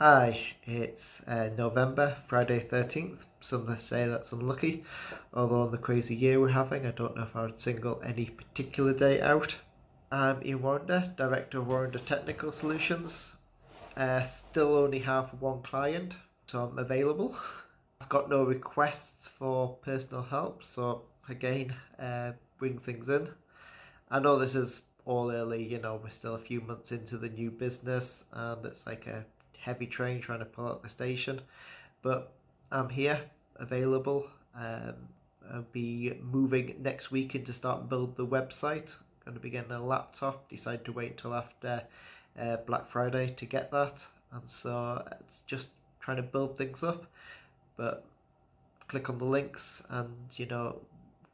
Hi, it's November, Friday 13th. Some say that's unlucky, although in the crazy year we're having, I don't know if I would single any particular day out. I'm Ian Warrender, Director of Warrender Technical Solutions. Still only have one client, so I'm available. I've got no requests for personal help, so again, bring things in. I know this is all early, we're still a few months into the new business and it's like a heavy train trying to pull out the station, but I'm here, available. I'll be moving next week in to start and build the website. I'm going to be getting a laptop, decide to wait until after Black Friday to get that, and so it's just trying to build things up, but click on the links and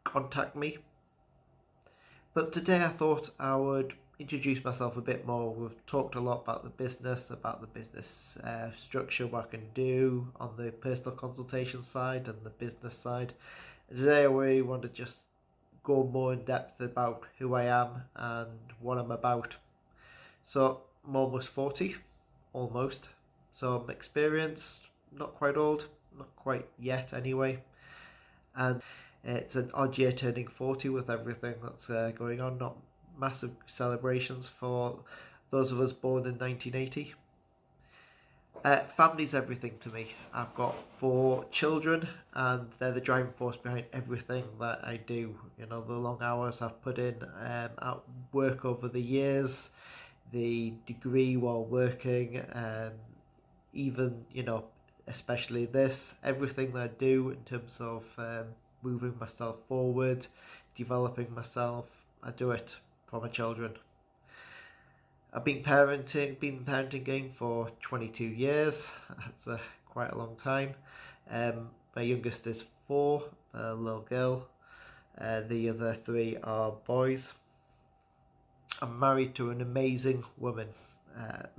contact me. But today I thought I would introduce myself a bit more. We've talked a lot about the business structure, what I can do on the personal consultation side and the business side. And today I really want to just go more in depth about who I am and what I'm about. So I'm almost 40, almost. So I'm experienced, not quite old, not quite yet anyway. And it's an odd year turning 40 with everything that's going on. Not massive celebrations for those of us born in 1980. Family's everything to me. I've got 4 children and they're the driving force behind everything that I do. The long hours I've put in at work over the years, the degree while working, even, especially this, everything that I do in terms of moving myself forward, developing myself, I do it for my children. I've been parenting the parenting game for 22 years. That's quite a long time. My youngest is 4, a little girl. The other 3 are boys. I'm married to an amazing woman,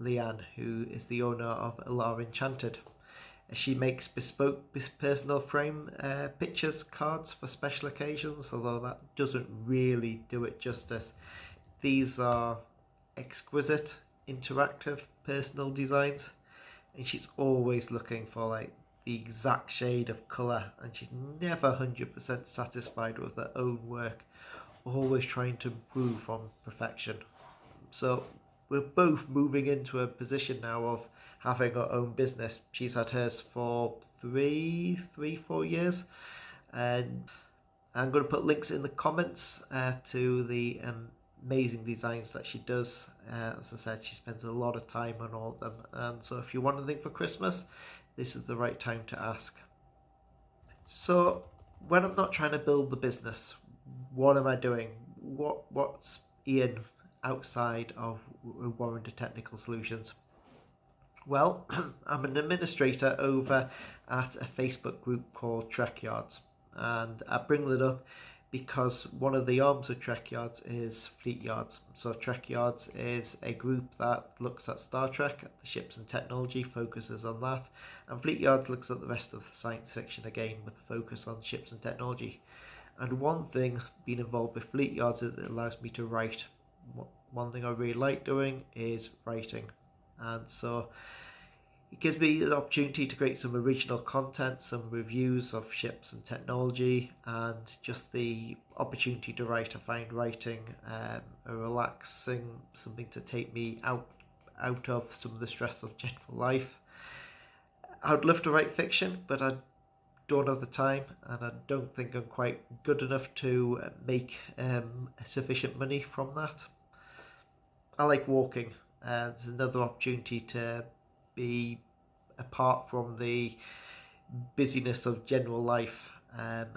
Leanne, who is the owner of Elara Enchanted. She makes bespoke personal frame pictures, cards for special occasions, although that doesn't really do it justice. These are exquisite, interactive, personal designs, and she's always looking for like the exact shade of colour, and she's never 100% satisfied with her own work, always trying to improve on perfection. So we're both moving into a position now of having our own business. She's had hers for 4 years, and I'm going to put links in the comments to the amazing designs that she does. As I said, she spends a lot of time on all of them, and so if you want anything for Christmas, this is the right time to ask. So when I'm not trying to build the business, what am I doing? What's Ian outside of Warrender Technical Solutions? Well, I'm an administrator over at a Facebook group called Trekkyards, and I bring that up because one of the arms of Trekkyards is Fleetyards. So Trekkyards is a group that looks at Star Trek, the ships and technology, focuses on that, and Fleetyards looks at the rest of the science fiction again with a focus on ships and technology. And one thing being involved with Fleetyards is it allows me to write. One thing I really like doing is writing, and so it gives me the opportunity to create some original content, some reviews of ships and technology, and just the opportunity to write. I find writing a relaxing, something to take me out of some of the stress of general life. I would love to write fiction, but I don't have the time, and I don't think I'm quite good enough to make sufficient money from that. I like walking, and there's another opportunity to be apart from the busyness of general life, and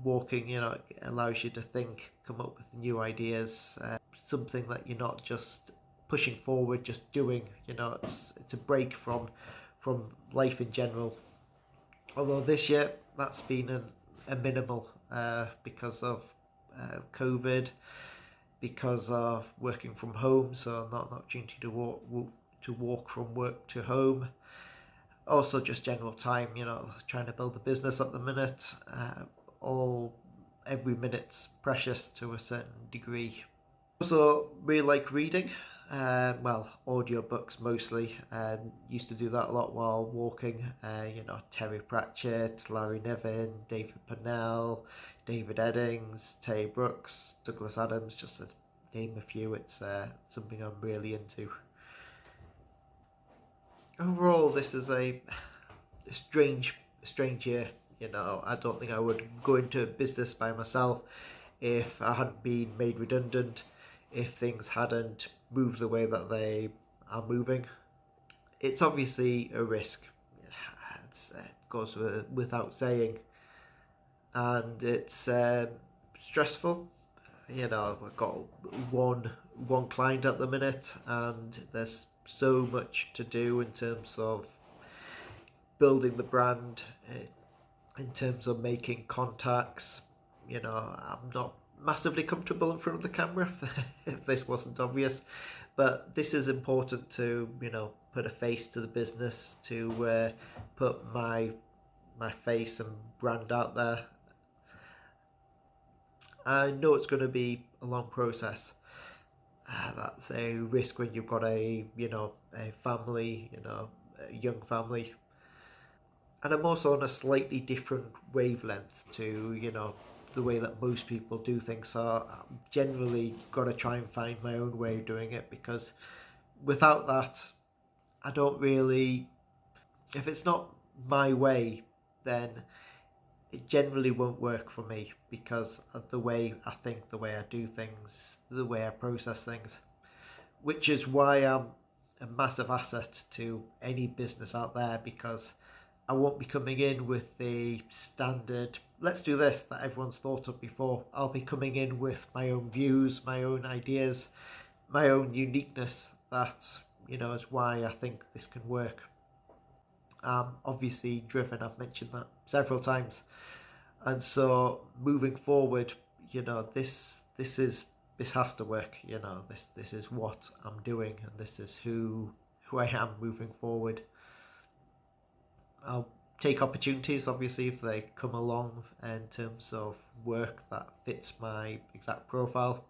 walking, it allows you to think, come up with new ideas, something that you're not just pushing forward, just doing. It's a break from life in general. Although this year that's been a minimal because of COVID, because of working from home, so not an opportunity to walk from work to home. Also just general time, trying to build a business at the minute. Every minute's precious to a certain degree. Also really like reading. Well, audiobooks mostly. Used to do that a lot while walking. Terry Pratchett, Larry Niven, David Pennell, David Eddings, Terry Brooks, Douglas Adams, just to name a few. It's something I'm really into. Overall, this is a strange year. I don't think I would go into business by myself if I hadn't been made redundant, if things hadn't moved the way that they are moving. It's obviously a risk. It goes without saying, and it's stressful. I've got one client at the minute, and there's so much to do in terms of building the brand, in terms of making contacts. I'm not massively comfortable in front of the camera if this wasn't obvious, but this is important to put a face to the business, to put my face and brand out there. I know it's going to be a long process. That's a risk when you've got a family, a young family. And I'm also on a slightly different wavelength to the way that most people do things. So I'm generally got to try and find my own way of doing it, because without that, I don't really. If it's not my way, then it generally won't work for me, because of the way I think, the way I do things, the way I process things, which is why I'm a massive asset to any business out there, because I won't be coming in with the standard, let's do this, that everyone's thought of before. I'll be coming in with my own views, my own ideas, my own uniqueness. That, is why I think this can work. Obviously driven, I've mentioned that several times. And so moving forward, this has to work. This is what I'm doing, and this is who I am moving forward. I'll take opportunities, obviously, if they come along in terms of work that fits my exact profile.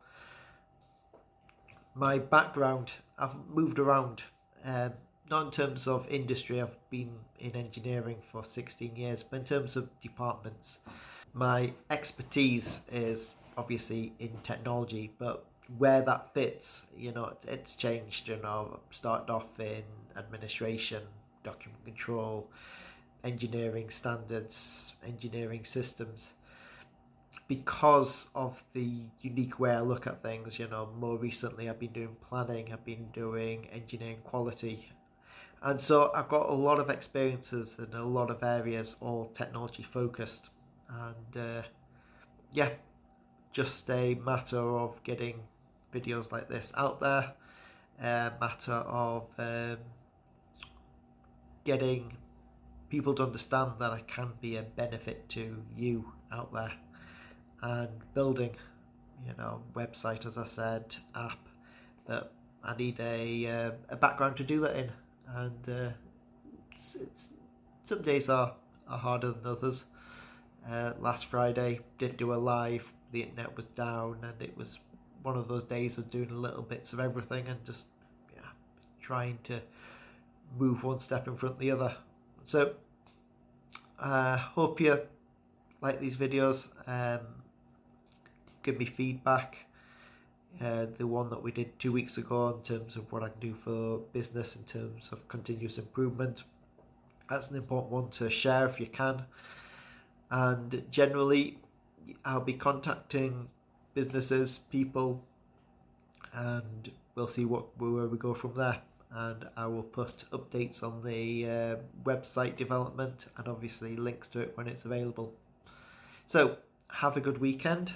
My background, I've moved around, not in terms of industry. I've been in engineering for 16 years, but in terms of departments, my expertise is obviously in technology, but where that fits, it's changed. Started off in administration, document control, engineering standards, engineering systems. Because of the unique way I look at things, more recently I've been doing planning, I've been doing engineering quality. And so I've got a lot of experiences in a lot of areas, all technology focused. And yeah, just a matter of getting videos like this out there, a matter of getting people to understand that I can be a benefit to you out there, and building, website, as I said, app, but I need a background to do that in, and it's some days are harder than others. Last Friday didn't do a live, the internet was down, and it was one of those days of doing little bits of everything and just trying to move one step in front of the other. So hope you like these videos. Give me feedback. The one that we did 2 weeks ago in terms of what I can do for business in terms of continuous improvement, that's an important one to share if you can. And generally I'll be contacting businesses, people, and we'll see where we go from there. And I will put updates on the website development, and obviously links to it when it's available. So have a good weekend.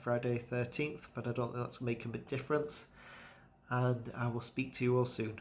Friday 13th, but I don't think that's making a big difference, and I will speak to you all soon.